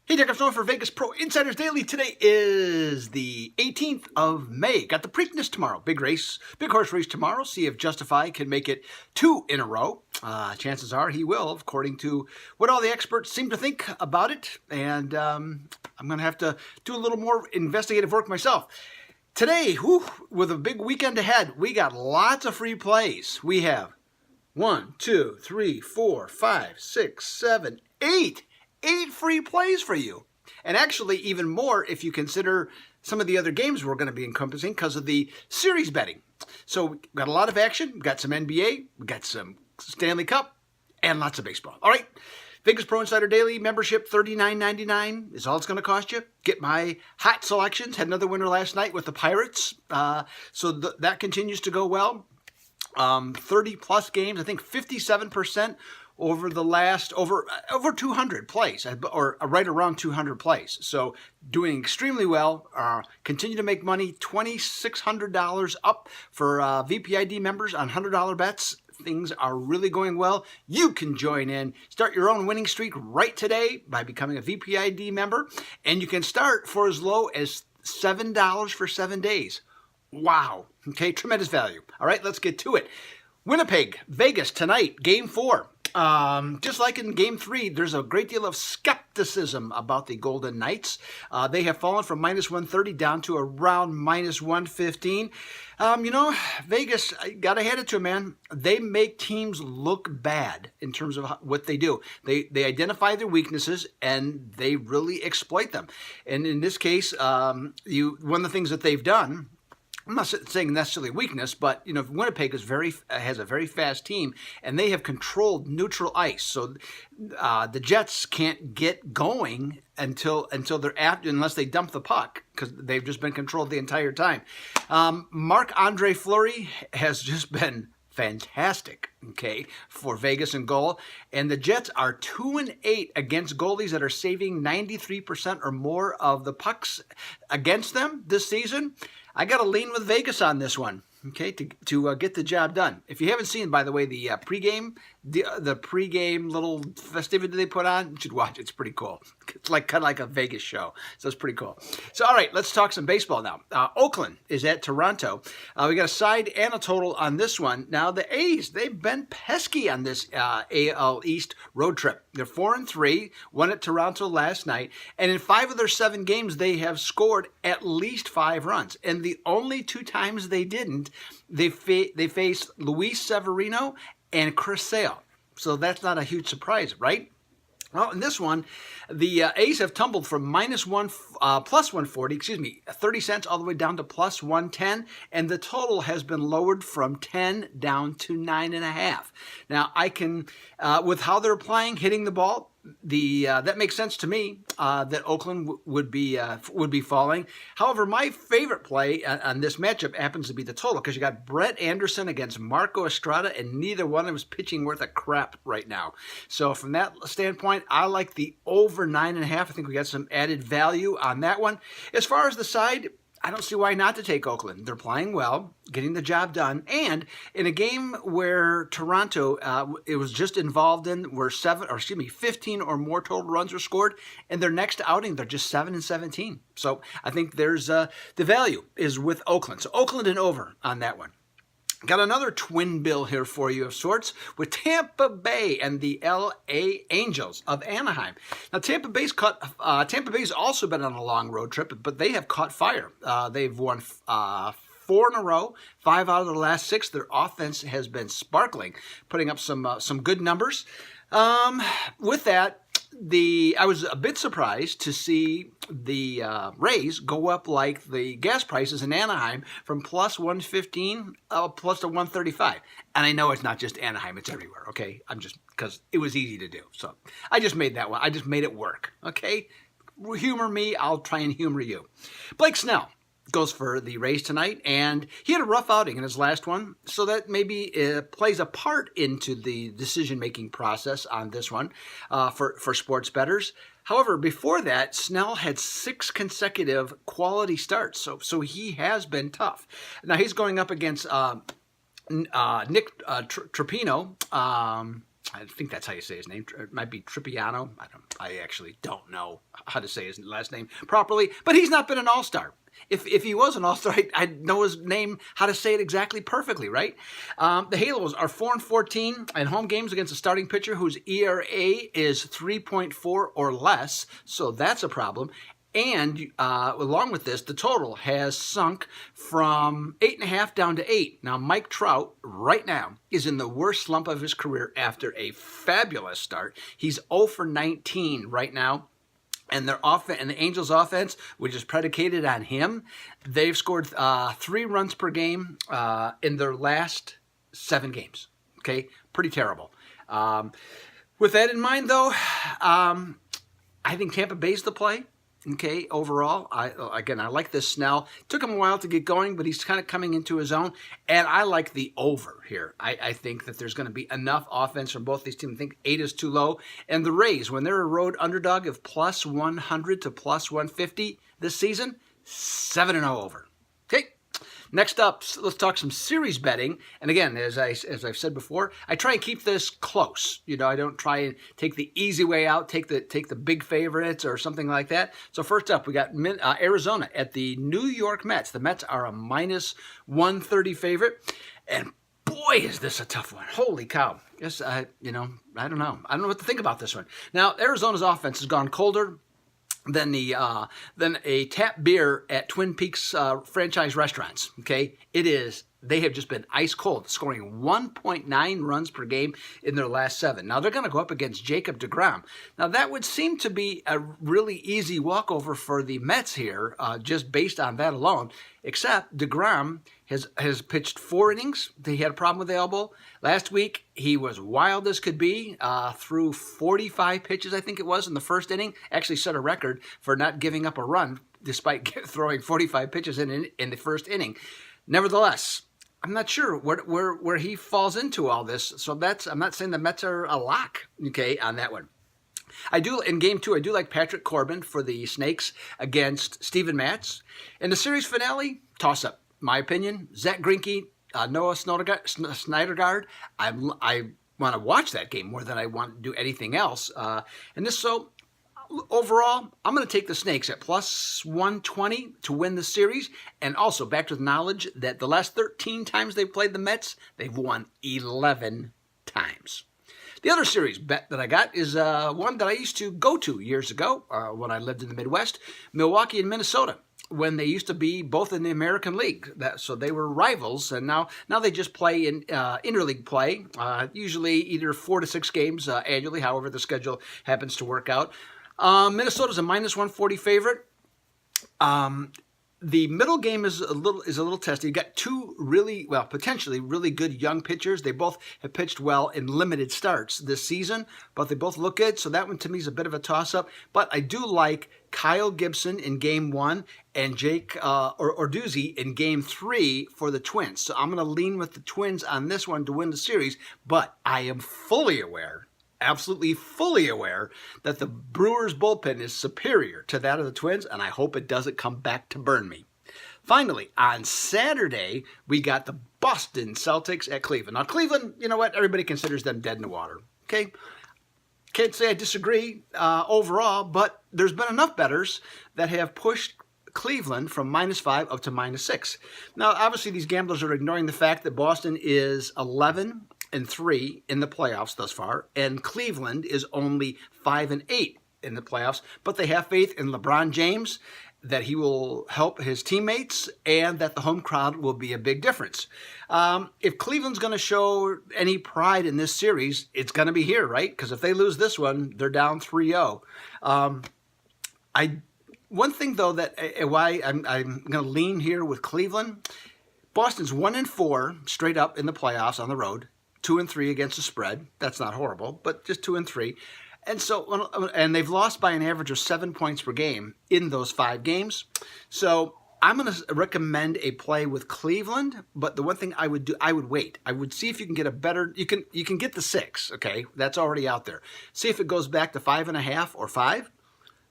Hey, Jack, I'm for Vegas Pro Insiders Daily. Today is the 18th of May. Got the Preakness tomorrow. Big race, big horse race tomorrow. See if Justify can make it 2 in a row. Chances are he will, according to what all the experts seem to think about it. And I'm going to have to do a little more investigative work myself. Today, with a big weekend ahead, we got lots of free plays. We have 1, 2, 3, 4, 5, 6, 7, 8. 8 free plays for you. And actually even more if you consider some of the other games we're going to be encompassing because of the series betting. So we've got a lot of action. We've got some NBA. We've got some Stanley Cup and lots of baseball. All right. Vegas Pro Insider Daily membership, $39.99 is all it's going to cost you. Get my hot selections. Had another winner last night with the Pirates. So that continues to go well. 30 plus games. I think 57% over the last, over 200 plays, or right around 200 plays. So doing extremely well. Continue to make money, $2,600 up for VPID members on $100 bets. Things are really going well. You can join in. Start your own winning streak right today by becoming a VPID member. And you can start for as low as $7 for 7 days. Wow. Okay, tremendous value. All right, let's get to it. Winnipeg, Vegas tonight, Game 4. Just like in Game 3, there's a great deal of skepticism about the Golden Knights. They have fallen from -130 down to around -115. Vegas, I gotta hand it to them, man. They make teams look bad in terms of what they do. They identify their weaknesses and they really exploit them. And in this case, one of the things that they've done, I'm not saying necessarily weakness, but Winnipeg has a very fast team, and they have controlled neutral ice. So the Jets can't get going until they're after, unless they dump the puck, because they've just been controlled the entire time. Marc-Andre Fleury has just been fantastic, okay, for Vegas and goal. And the Jets are 2-8 against goalies that are saving 93% or more of the pucks against them this season. I got to lean with Vegas on this one, okay, to get the job done. If you haven't seen, by the way, the pregame, the pregame little festivity they put on, you should watch it. It's pretty cool. It's kind of like a Vegas show, so it's pretty cool. So, all right, let's talk some baseball now. Oakland is at Toronto. We got a side and a total on this one. Now, the A's, they've been pesky on this AL East road trip. They're 4-3, won at Toronto last night, and in 5 of their 7 games, they have scored at least 5 runs. And the only 2 times they didn't, they faced Luis Severino and Chris Sale. So that's not a huge surprise, right? Well, in this one, the A's have tumbled from plus 140, 30 cents all the way down to plus 110, and the total has been lowered from 10 down to 9.5. Now, I can, with how they're playing, hitting the ball, that makes sense to me that Oakland would be falling. However, my favorite play on this matchup happens to be the total, because you got Brett Anderson against Marco Estrada, and neither one of them is pitching worth a crap right now. So from that standpoint, I like the over 9.5. I think we got some added value on that one. As far as the side, I don't see why not to take Oakland. They're playing well, getting the job done, and in a game where Toronto it was just involved in, where 15 or more total runs were scored, and their next outing they're just 7-17. So I think there's the value is with Oakland. So Oakland and over on that one. Got another twin bill here for you of sorts with Tampa Bay and the LA Angels of Anaheim. Now, Tampa Bay's also been on a long road trip, but they have caught fire. They've won 4 in a row, 5 out of the last 6. Their offense has been sparkling, putting up some good numbers. With that, I was a bit surprised to see the Rays go up like the gas prices in Anaheim from plus 115 plus to 135. And I know it's not just Anaheim, it's everywhere, okay? Because it was easy to do. So I just made that one. I just made it work, okay? Humor me, I'll try and humor you. Blake Snell goes for the Rays tonight, and he had a rough outing in his last one, so that maybe plays a part into the decision-making process on this one for sports bettors. However, before that, Snell had 6 consecutive quality starts, so he has been tough. Now he's going up against Nick Trapino, I think that's how you say his name. It might be Trippiano. I actually don't know how to say his last name properly, but he's not been an all-star. If he was an all-star, I'd know his name, how to say it exactly perfectly, right? The Halos are 4-14 in home games against a starting pitcher whose ERA is 3.4 or less, so that's a problem. And along with this, the total has sunk from 8.5 down to 8. Now, Mike Trout, right now, is in the worst slump of his career after a fabulous start. He's 0 for 19 right now. And their offense, and the Angels' offense, which is predicated on him, they've scored 3 runs per game in their last 7 games. Okay, pretty terrible. With that in mind, though, I think Tampa Bay's the play. Okay, overall, I like this Snell. It took him a while to get going, but he's kind of coming into his own. And I like the over here. I think that there's going to be enough offense from both these teams. I think 8 is too low. And the Rays, when they're a road underdog of plus 100 to plus 150 this season, 7-0 over. Okay. Next up, let's talk some series betting. And again, as I've said before, I try and keep this close. You know, I don't try and take the easy way out, take the big favorites or something like that. So first up, we got Arizona at the New York Mets. The Mets are a minus 130 favorite. And boy, is this a tough one. Holy cow. Yes, I don't know. I don't know what to think about this one. Now, Arizona's offense has gone colder than a tap beer at Twin Peaks franchise restaurants. Okay, they have just been ice cold, scoring 1.9 runs per game in their last 7. Now they're going to go up against Jacob deGrom. Now that would seem to be a really easy walkover for the Mets here, just based on that alone. Except deGrom has pitched 4 innings. He had a problem with the elbow. Last week, he was wild as could be, threw 45 pitches, I think it was, in the first inning. Actually set a record for not giving up a run, despite throwing 45 pitches in the first inning. Nevertheless, I'm not sure where he falls into all this. So I'm not saying the Mets are a lock, okay, on that one. In game 2, I do like Patrick Corbin for the Snakes against Steven Matz. In the series finale, toss-up. My opinion, Zach Greinke, Noah Syndergaard. I want to watch that game more than I want to do anything else. Overall, I'm going to take the Snakes at plus 120 to win the series. And also, back to the knowledge that the last 13 times they've played the Mets, they've won 11 times. The other series bet that I got is one that I used to go to years ago when I lived in the Midwest, Milwaukee and Minnesota, when they used to be both in the American League. So they were rivals, and now they just play in interleague play, usually either 4 to 6 games annually, however the schedule happens to work out. Minnesota's a minus 140 favorite. The middle game is a little testy. You got 2 potentially really good young pitchers. They both have pitched well in limited starts this season, but they both look good. So that one to me is a bit of a toss-up. But I do like Kyle Gibson in game 1 and Jake Odorizzi in game 3 for the Twins. So I'm going to lean with the Twins on this one to win the series. But I am absolutely fully aware that the Brewers' bullpen is superior to that of the Twins, and I hope it doesn't come back to burn me. Finally, on Saturday, we got the Boston Celtics at Cleveland. Now, Cleveland, you know what? Everybody considers them dead in the water, okay? Can't say I disagree overall, but there's been enough bettors that have pushed Cleveland from -5 up to -6. Now, obviously, these gamblers are ignoring the fact that Boston is 11-3 in the playoffs thus far, and Cleveland is only 5-8 in the playoffs. But they have faith in LeBron James that he will help his teammates and that the home crowd will be a big difference. If Cleveland's going to show any pride in this series, it's going to be here, right? Because if they lose this one, they're down 3-0. One thing, though, that why I'm going to lean here with Cleveland, Boston's 1-4 straight up in the playoffs on the road, 2-3 against the spread. That's not horrible, but just 2-3. And they've lost by an average of 7 points per game in those 5 games. So I'm going to recommend a play with Cleveland, but the one thing I would do, I would wait. I would see if you can get a better, you can get the 6, okay? That's already out there. See if it goes back to 5.5 or 5.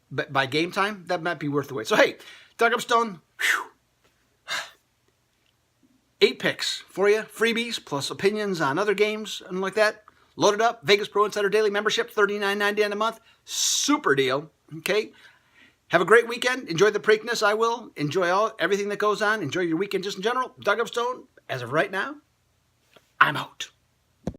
But by game time, that might be worth the wait. So, hey, Doug Upstone, 8 picks for you, freebies, plus opinions on other games and like that. Load it up. Vegas Pro Insider Daily membership, $39.90 a month. Super deal. Okay. Have a great weekend. Enjoy the Preakness. I will. Enjoy everything that goes on. Enjoy your weekend just in general. Doug Upstone, as of right now, I'm out.